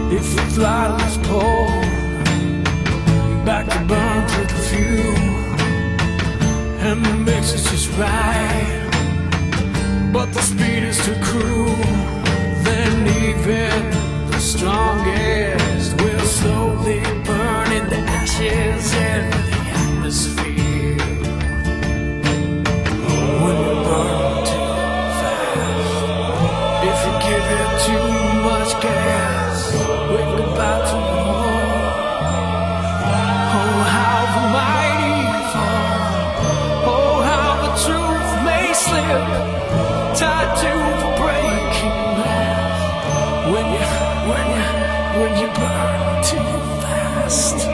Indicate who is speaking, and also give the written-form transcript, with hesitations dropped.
Speaker 1: If the throttle is pulled, back to burn through the fuel, and the mix is just right, but the speed is too cruel, then even the strongest will slowly burn into ashes in the atmosphere. When you burn too fast, if you give it too much gas, with goodbye to it all. Oh, how the mighty fall. Oh, how the truth may slip, tied to the breaking glass. When you burn too fast.